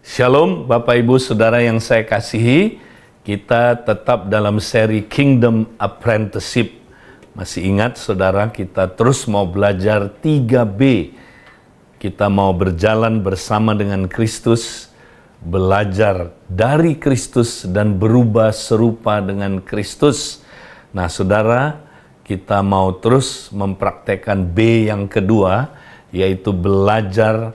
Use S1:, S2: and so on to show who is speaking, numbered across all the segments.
S1: Shalom Bapak Ibu Saudara yang saya kasihi, kita tetap dalam seri Kingdom Apprenticeship. Masih ingat Saudara, kita terus mau belajar 3B. Kita mau berjalan bersama dengan Kristus, belajar dari Kristus dan berubah serupa dengan Kristus. Nah Saudara, kita mau terus mempraktekkan B yang kedua, yaitu belajar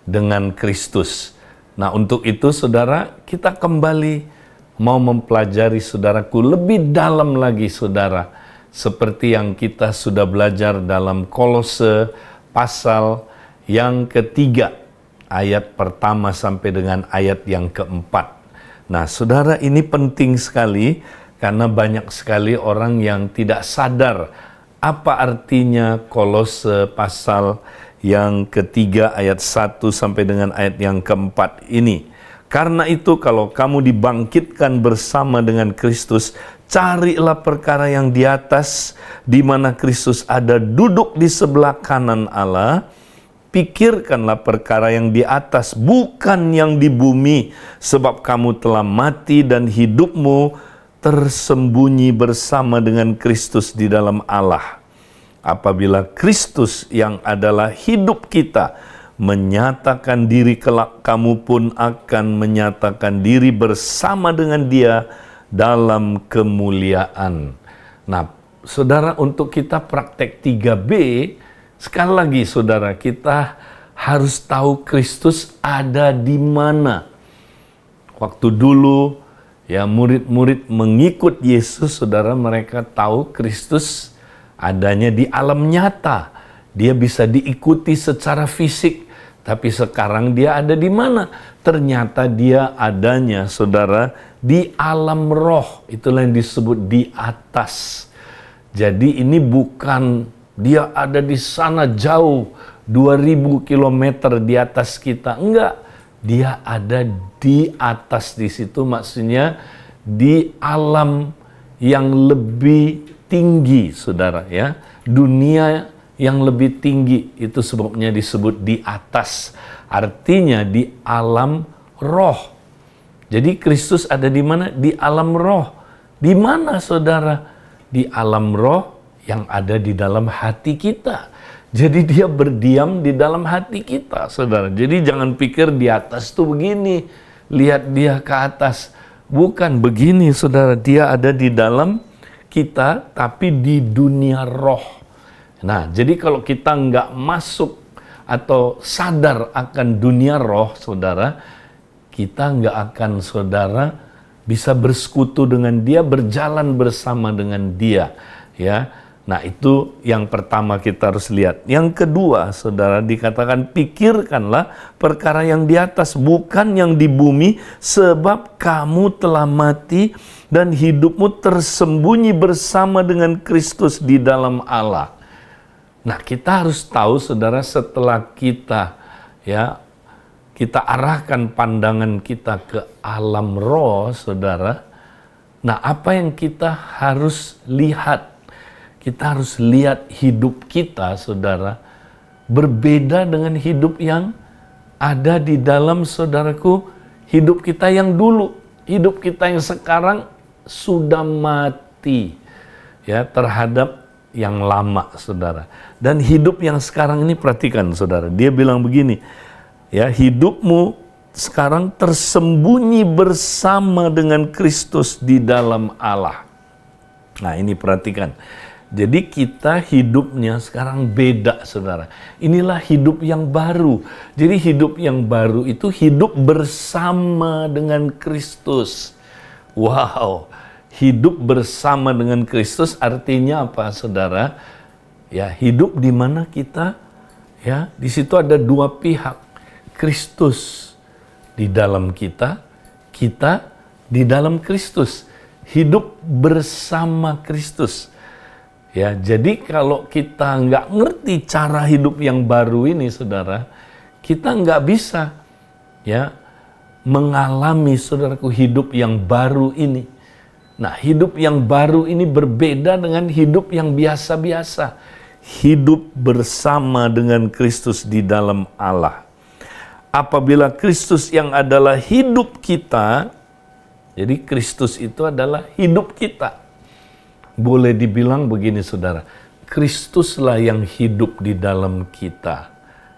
S1: dengan Kristus. Nah untuk itu Saudara, kita kembali mau mempelajari Saudaraku lebih dalam lagi Saudara. Seperti yang kita sudah belajar dalam Kolose pasal yang ketiga, ayat pertama sampai dengan ayat yang keempat. Nah Saudara, ini penting sekali karena banyak sekali orang yang tidak sadar apa artinya Kolose pasal yang ketiga ayat 1 sampai dengan ayat yang keempat ini. Karena itu kalau kamu dibangkitkan bersama dengan Kristus, carilah perkara yang di atas, di mana Kristus ada duduk di sebelah kanan Allah. Pikirkanlah perkara yang di atas, bukan yang di bumi, sebab kamu telah mati dan hidupmu tersembunyi bersama dengan Kristus di dalam Allah. Apabila Kristus yang adalah hidup kita menyatakan diri, kelak kamu pun akan menyatakan diri bersama dengan Dia dalam kemuliaan. Nah, Saudara, untuk kita praktek 3B, sekali lagi Saudara, kita harus tahu Kristus ada di mana. Waktu dulu ya murid-murid mengikut Yesus, Saudara, mereka tahu Kristus adanya di alam nyata. Dia bisa diikuti secara fisik, tapi sekarang dia ada di mana? Ternyata dia adanya, Saudara, di alam roh. Itulah yang disebut di atas. Jadi ini bukan dia ada di sana jauh 2000 km di atas kita. Enggak. Dia ada di atas, di situ maksudnya di alam yang lebih tinggi, Saudara, ya. Dunia yang lebih tinggi, itu sebabnya disebut di atas. Artinya di alam roh. Jadi Kristus ada di mana? Di alam roh. Di mana, Saudara? Di alam roh yang ada di dalam hati kita. Jadi dia berdiam di dalam hati kita, Saudara. Jadi jangan pikir di atas tuh begini, lihat dia ke atas. Bukan begini, Saudara. Dia ada di dalam kita, tapi di dunia roh. Nah, jadi kalau kita nggak masuk atau sadar akan dunia roh, Saudara, kita nggak akan, Saudara, bisa bersekutu dengan Dia, berjalan bersama dengan Dia, ya. Nah, itu yang pertama kita harus lihat. Yang kedua, Saudara, dikatakan pikirkanlah perkara yang di atas, bukan yang di bumi, sebab kamu telah mati dan hidupmu tersembunyi bersama dengan Kristus di dalam Allah. Nah, kita harus tahu, Saudara, setelah kita arahkan pandangan kita ke alam roh, Saudara. Nah, apa yang kita harus lihat? Kita harus lihat hidup kita, Saudara, berbeda dengan hidup yang ada di dalam, Saudaraku, hidup kita yang dulu. Hidup kita yang sekarang sudah mati, ya, terhadap yang lama, Saudara. Dan hidup yang sekarang ini, perhatikan, Saudara, dia bilang begini, ya, hidupmu sekarang tersembunyi bersama dengan Kristus di dalam Allah. Nah, ini perhatikan. Jadi kita hidupnya sekarang beda, Saudara. Inilah hidup yang baru. Jadi hidup yang baru itu hidup bersama dengan Kristus. Wow, hidup bersama dengan Kristus artinya apa, Saudara? Ya, hidup di mana kita, ya, di situ ada dua pihak. Kristus di dalam kita, kita di dalam Kristus. Hidup bersama Kristus. Ya, jadi kalau kita nggak ngerti cara hidup yang baru ini, Saudara, kita nggak bisa, ya, mengalami, Saudaraku, hidup yang baru ini. Nah, hidup yang baru ini berbeda dengan hidup yang biasa-biasa. Hidup bersama dengan Kristus di dalam Allah. apabila Kristus yang adalah hidup kita, jadi Kristus itu adalah hidup kita. Boleh dibilang begini saudara, Kristuslah yang hidup di dalam kita.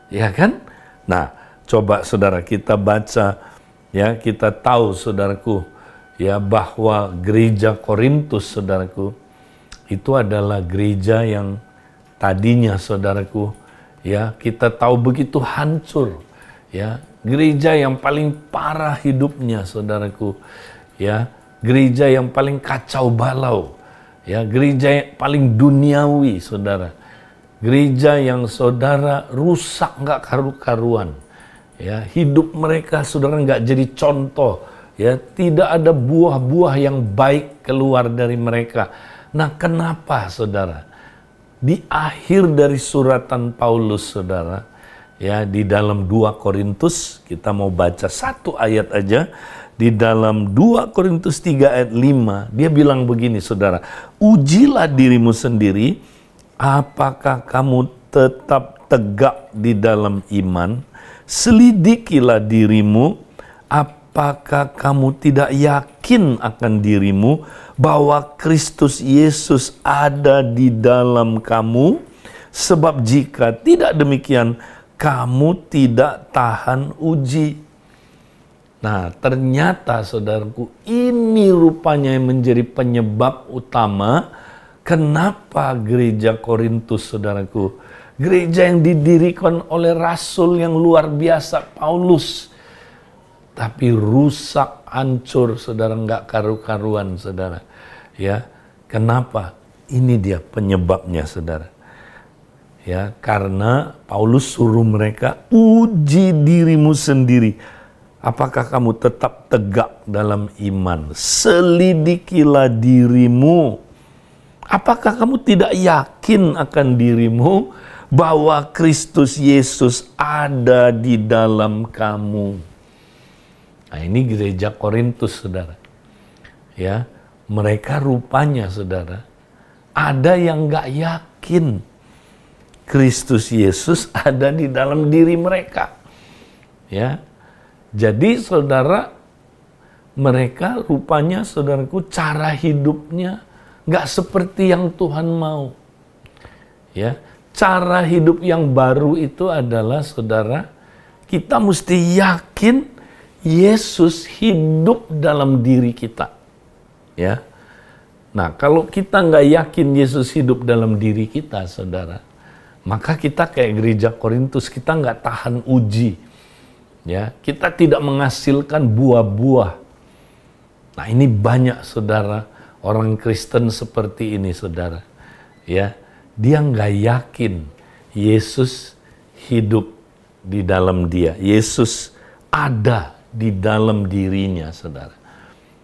S1: Ya kan? Nah, coba saudara kita baca, ya kita tahu saudaraku, ya bahwa gereja Korintus saudaraku, itu adalah gereja yang tadinya saudaraku, ya kita tahu begitu hancur, ya gereja yang paling parah hidupnya saudaraku, ya gereja yang paling kacau balau, ya gereja yang paling duniawi saudara, gereja yang saudara rusak nggak karu-karuan, ya hidup mereka saudara nggak jadi contoh, ya tidak ada buah-buah yang baik keluar dari mereka. Nah, kenapa saudara? Di akhir dari suratan Paulus saudara, ya di dalam 2 Korintus, kita mau baca satu ayat aja. Di dalam 2 Korintus 3 ayat 5, dia bilang begini saudara, ujilah dirimu sendiri, apakah kamu tetap tegak di dalam iman, selidikilah dirimu, apakah kamu tidak yakin akan dirimu, bahwa Kristus Yesus ada di dalam kamu, sebab jika tidak demikian, kamu tidak tahan uji. Nah, ternyata saudaraku, ini rupanya yang menjadi penyebab utama kenapa gereja Korintus saudaraku, gereja yang didirikan oleh rasul yang luar biasa Paulus, tapi rusak, hancur, saudara, nggak karu-karuan, saudara. Ya, kenapa? Ini dia penyebabnya, saudara. Ya, karena Paulus suruh mereka uji dirimu sendiri. Apakah kamu tetap tegak dalam iman? Selidikilah dirimu. Apakah kamu tidak yakin akan dirimu bahwa Kristus Yesus ada di dalam kamu? Nah, ini gereja Korintus, saudara. Ya, mereka rupanya, saudara, ada yang nggak yakin Kristus Yesus ada di dalam diri mereka. Ya, jadi saudara, mereka rupanya, saudaraku, cara hidupnya nggak seperti yang Tuhan mau. Ya, cara hidup yang baru itu adalah, saudara, kita mesti yakin Yesus hidup dalam diri kita, ya. Nah, kalau kita nggak yakin Yesus hidup dalam diri kita, saudara, maka kita kayak gereja Korintus, kita nggak tahan uji, ya. Kita tidak menghasilkan buah-buah. Nah, ini banyak, saudara, orang Kristen seperti ini, saudara, ya. Dia nggak yakin Yesus hidup di dalam dia, Yesus ada di dalam dirinya, saudara.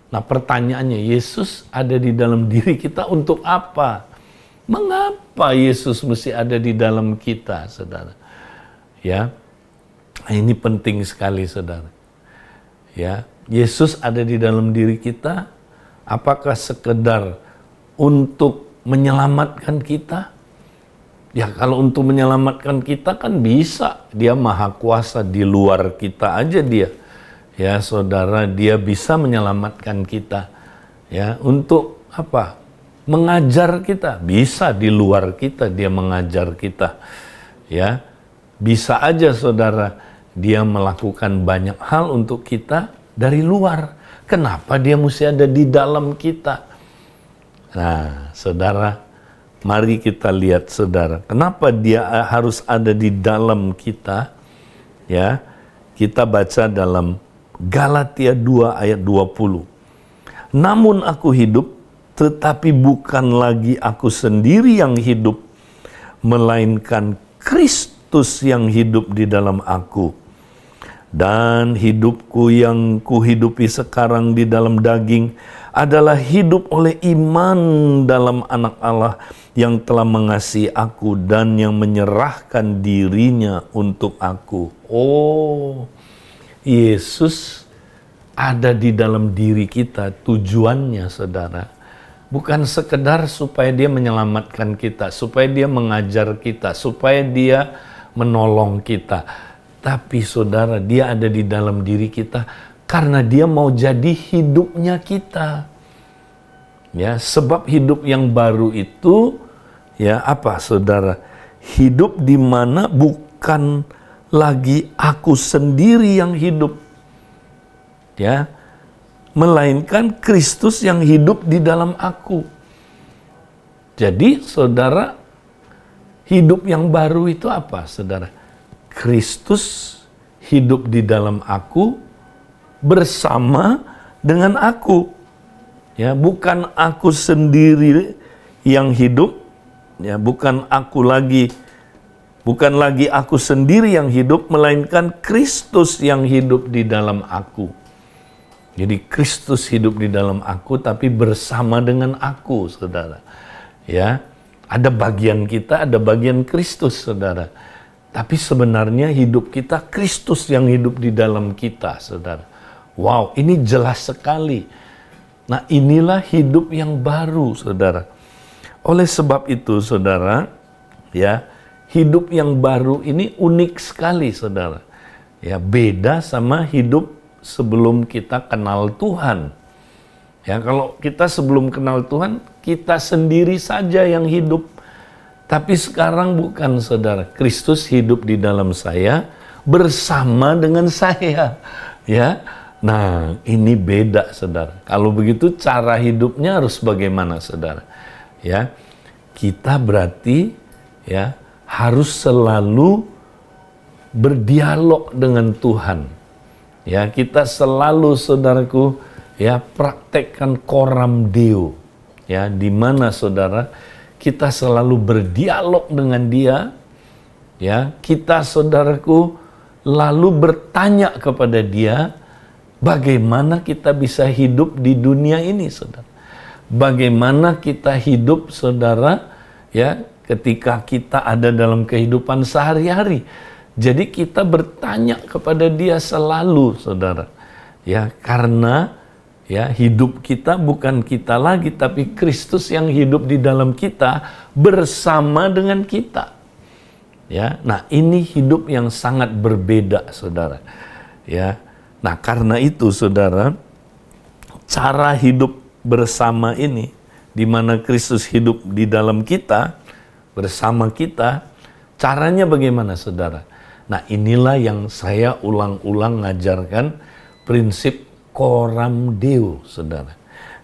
S1: Nah, pertanyaannya, Yesus ada di dalam diri kita untuk apa? Mengapa Yesus mesti ada di dalam kita, saudara? Ya, ini penting sekali, saudara. Ya, Yesus ada di dalam diri kita, apakah sekedar untuk menyelamatkan kita? Ya, kalau untuk menyelamatkan kita kan bisa, dia maha kuasa, di luar kita aja dia. Ya, saudara, dia bisa menyelamatkan kita. Ya, untuk apa? Mengajar kita, bisa di luar kita dia mengajar kita. Ya, bisa aja, saudara, dia melakukan banyak hal untuk kita dari luar. Kenapa dia mesti ada di dalam kita? Nah, saudara, mari kita lihat, saudara, kenapa dia harus ada di dalam kita? Ya, kita baca dalam Galatia 2 ayat 20. Namun aku hidup, tetapi bukan lagi aku sendiri yang hidup, melainkan Kristus yang hidup di dalam aku. Dan hidupku yang kuhidupi sekarang di dalam daging adalah hidup oleh iman dalam Anak Allah yang telah mengasihi aku dan yang menyerahkan dirinya untuk aku. Oh, Yesus ada di dalam diri kita, tujuannya, saudara, bukan sekedar supaya dia menyelamatkan kita, supaya dia mengajar kita, supaya dia menolong kita. Tapi saudara, dia ada di dalam diri kita karena dia mau jadi hidupnya kita. Ya, sebab hidup yang baru itu ya apa saudara? Hidup di mana bukan lagi aku sendiri yang hidup. Ya, melainkan Kristus yang hidup di dalam aku. Jadi saudara, hidup yang baru itu apa saudara? Kristus hidup di dalam aku bersama dengan aku. Ya, bukan aku sendiri yang hidup, ya, bukan lagi aku sendiri yang hidup, melainkan Kristus yang hidup di dalam aku. Jadi Kristus hidup di dalam aku tapi bersama dengan aku, saudara. Ya, ada bagian kita, ada bagian Kristus, saudara. Tapi sebenarnya hidup kita, Kristus yang hidup di dalam kita, saudara. Wow, ini jelas sekali. Nah, inilah hidup yang baru, saudara. Oleh sebab itu, saudara, ya, hidup yang baru ini unik sekali, saudara. Ya, beda sama hidup sebelum kita kenal Tuhan. Ya, kalau kita sebelum kenal Tuhan, kita sendiri saja yang hidup. Tapi sekarang bukan, saudara. Kristus hidup di dalam saya bersama dengan saya. Ya, nah ini beda, saudara. Kalau begitu cara hidupnya harus bagaimana, saudara? Ya, kita berarti ya harus selalu berdialog dengan Tuhan. Ya, kita selalu, saudaraku, ya praktekkan coram Deo. Ya, di mana saudara kita selalu berdialog dengan Dia, ya, kita saudaraku lalu bertanya kepada Dia, bagaimana kita bisa hidup di dunia ini, saudara? Bagaimana kita hidup, saudara, ya, ketika kita ada dalam kehidupan sehari-hari. Jadi kita bertanya kepada Dia selalu, saudara. Ya, karena ya, hidup kita bukan kita lagi, tapi Kristus yang hidup di dalam kita bersama dengan kita. Ya, nah ini hidup yang sangat berbeda, saudara. Ya, nah karena itu, saudara, cara hidup bersama ini, di mana Kristus hidup di dalam kita, bersama kita, caranya bagaimana, saudara? Nah inilah yang saya ulang-ulang ngajarkan prinsip coram Deo, saudara.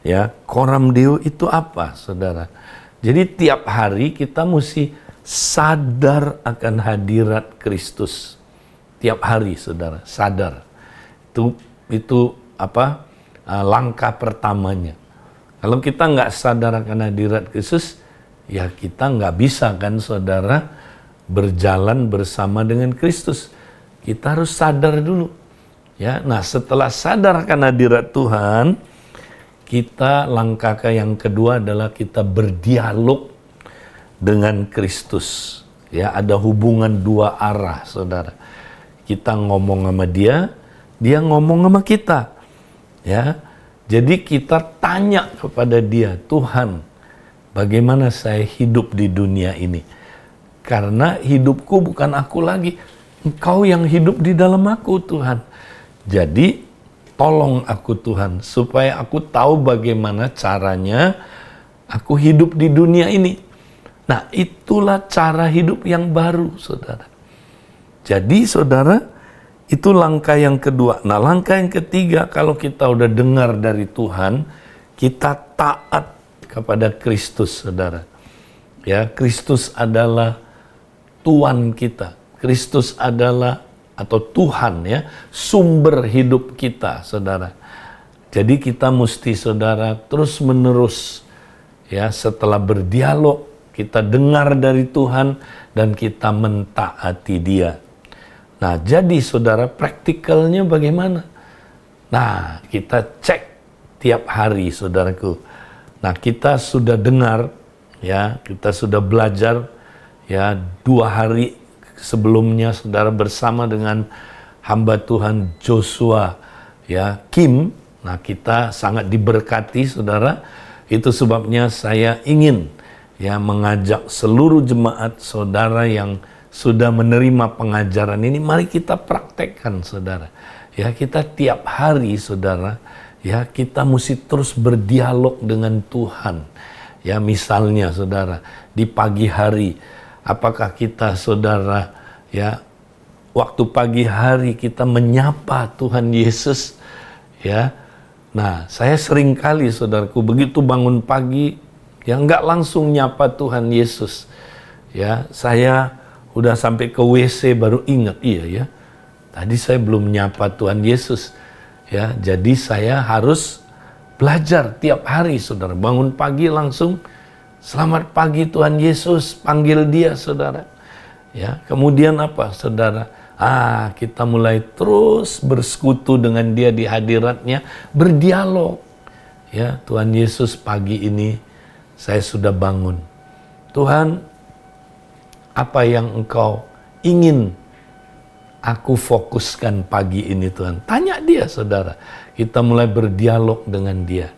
S1: Ya, coram Deo itu apa, saudara? Jadi tiap hari kita mesti sadar akan hadirat Kristus. Tiap hari, saudara, sadar. Itu apa? Langkah pertamanya. Kalau kita nggak sadar akan hadirat Kristus, ya kita nggak bisa kan, saudara, berjalan bersama dengan Kristus. Kita harus sadar dulu. Ya, nah setelah sadar akan hadirat Tuhan, kita langkah yang kedua adalah kita berdialog dengan Kristus. Ya, ada hubungan dua arah, saudara. Kita ngomong sama Dia, Dia ngomong sama kita. Ya, jadi kita tanya kepada Dia, Tuhan, bagaimana saya hidup di dunia ini? Karena hidupku bukan aku lagi, Engkau yang hidup di dalam aku, Tuhan. Jadi, tolong aku, Tuhan, supaya aku tahu bagaimana caranya aku hidup di dunia ini. Nah, itulah cara hidup yang baru, saudara. Jadi, saudara, itu langkah yang kedua. Nah, langkah yang ketiga, kalau kita udah dengar dari Tuhan, kita taat kepada Kristus, saudara. Ya, Kristus adalah Tuhan kita. Kristus adalah atau Tuhan, ya, sumber hidup kita, saudara. Jadi kita mesti, saudara, terus menerus, ya, setelah berdialog, kita dengar dari Tuhan dan kita mentaati Dia. Nah, jadi saudara, praktikalnya bagaimana? Nah, kita cek tiap hari, saudaraku. Nah, kita sudah dengar, ya, kita sudah belajar, ya, 2 hari sebelumnya, saudara, bersama dengan hamba Tuhan Joshua, ya, Kim. Nah, kita sangat diberkati, saudara. Itu sebabnya saya ingin, ya, mengajak seluruh jemaat saudara yang sudah menerima pengajaran ini, mari kita praktekkan, saudara. Ya, kita tiap hari, saudara, ya, kita mesti terus berdialog dengan Tuhan. Ya, misalnya, saudara, di pagi hari, apakah kita, saudara, ya, waktu pagi hari kita menyapa Tuhan Yesus, ya. Nah, saya sering kali, saudaraku, begitu bangun pagi, ya, nggak langsung nyapa Tuhan Yesus. Ya, saya udah sampai ke WC baru ingat, iya ya, tadi saya belum nyapa Tuhan Yesus. Ya, jadi saya harus belajar tiap hari, saudara. Bangun pagi langsung, selamat pagi Tuhan Yesus, panggil dia, saudara. Ya, kemudian apa, saudara? Kita mulai terus bersekutu dengan dia di hadiratnya, berdialog. Ya, Tuhan Yesus, pagi ini saya sudah bangun. Tuhan, apa yang Engkau ingin aku fokuskan pagi ini, Tuhan? Tanya dia, saudara. Kita mulai berdialog dengan dia.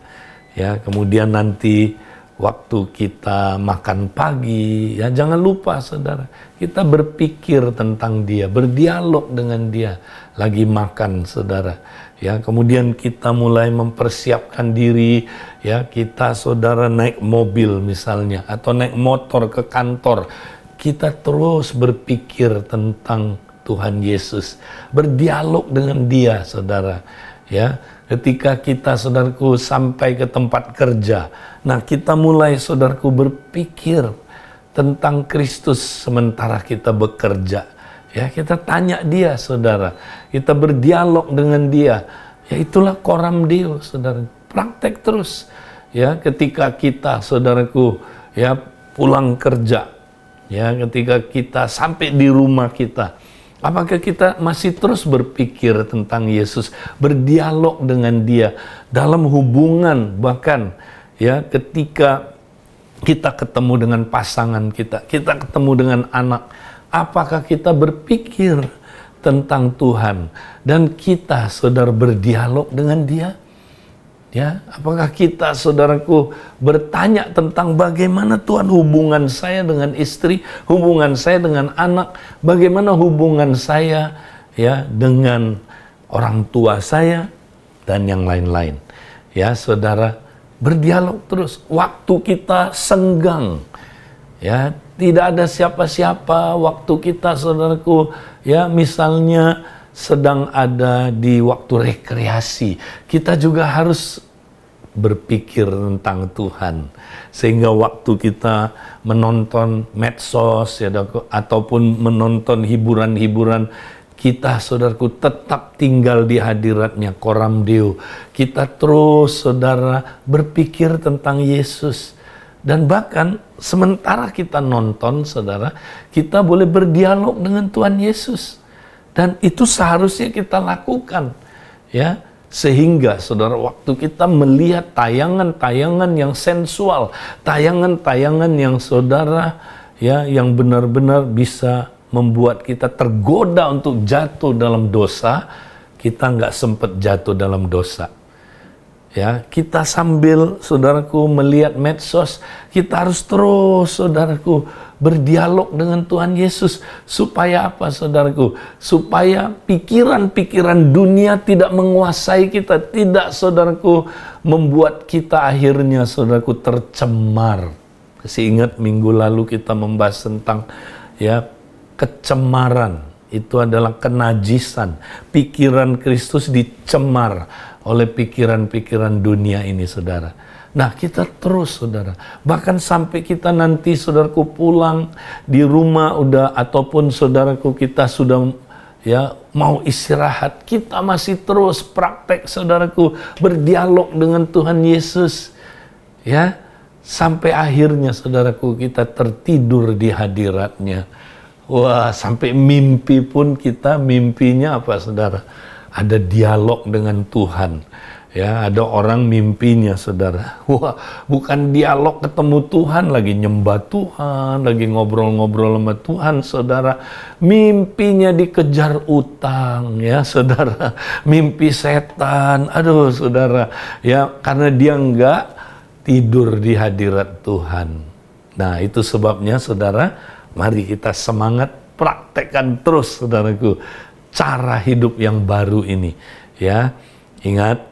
S1: Ya, kemudian nanti waktu kita makan pagi, ya, jangan lupa, saudara, kita berpikir tentang dia, berdialog dengan dia lagi makan, saudara. Ya, kemudian kita mulai mempersiapkan diri, ya, kita, saudara, naik mobil misalnya atau naik motor ke kantor. Kita terus berpikir tentang Tuhan Yesus, berdialog dengan dia, saudara. Ya, ketika kita, saudaraku, sampai ke tempat kerja, nah, kita mulai, saudaraku, berpikir tentang Kristus sementara kita bekerja. Ya, kita tanya dia, saudara. Kita berdialog dengan dia. Ya, itulah Coram Deo, saudara. Praktek terus. Ya, ketika kita, saudaraku, ya, pulang kerja. Ya, ketika kita sampai di rumah kita, apakah kita masih terus berpikir tentang Yesus, berdialog dengan dia dalam hubungan, bahkan, ya, ketika kita ketemu dengan pasangan kita ketemu dengan anak, apakah kita berpikir tentang Tuhan dan kita, saudara, berdialog dengan dia? Ya, apakah kita, saudaraku, bertanya tentang bagaimana Tuhan hubungan saya dengan istri, hubungan saya dengan anak, bagaimana hubungan saya, ya, dengan orang tua saya dan yang lain-lain. Ya, saudara, berdialog terus. Waktu kita senggang, ya, tidak ada siapa-siapa. Waktu kita, saudaraku, ya, misalnya sedang ada di waktu rekreasi, kita juga harus berpikir tentang Tuhan. Sehingga waktu kita menonton medsos, ya, ataupun menonton hiburan-hiburan, kita, saudaraku, tetap tinggal di hadiratnya, Coram Deo. Kita terus, saudara, berpikir tentang Yesus. Dan bahkan sementara kita nonton, saudara, kita boleh berdialog dengan Tuhan Yesus. Dan itu seharusnya kita lakukan, ya, sehingga, saudara, waktu kita melihat tayangan-tayangan yang sensual, tayangan-tayangan yang, saudara, ya, yang benar-benar bisa membuat kita tergoda untuk jatuh dalam dosa, kita nggak sempat jatuh dalam dosa. Ya, kita sambil, saudaraku, melihat medsos, kita harus terus, saudaraku, berdialog dengan Tuhan Yesus. Supaya apa, saudaraku? Supaya pikiran-pikiran dunia tidak menguasai kita, tidak, saudaraku, membuat kita akhirnya, saudaraku, tercemar. Masih ingat minggu lalu kita membahas tentang, ya, kecemaran. Itu adalah kenajisan. Pikiran Kristus dicemar oleh pikiran-pikiran dunia ini, saudara. Nah, kita terus, saudara. Bahkan sampai kita nanti, saudaraku, pulang di rumah udah, ataupun, saudaraku, kita sudah, ya, mau istirahat, kita masih terus praktek, saudaraku, berdialog dengan Tuhan Yesus. Ya, sampai akhirnya, saudaraku, kita tertidur di hadiratnya. Wah, sampai mimpi pun kita, mimpinya apa, saudara? Ada dialog dengan Tuhan. Ya, ada orang mimpinya, saudara, wah, bukan dialog ketemu Tuhan, lagi nyembah Tuhan, lagi ngobrol-ngobrol sama Tuhan, saudara. Mimpinya dikejar utang, ya, saudara. Mimpi setan, aduh, saudara. Ya, karena dia enggak tidur di hadirat Tuhan. Nah, itu sebabnya, saudara, mari kita semangat praktekkan terus, saudaraku, cara hidup yang baru ini. Ya, ingat,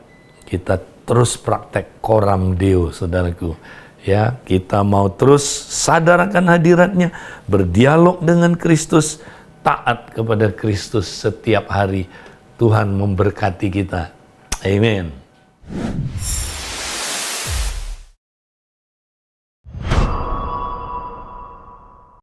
S1: kita terus praktek coram Deo, saudaraku. Ya, kita mau terus sadar akan hadiratnya, berdialog dengan Kristus, taat kepada Kristus setiap hari. Tuhan memberkati kita. Amin.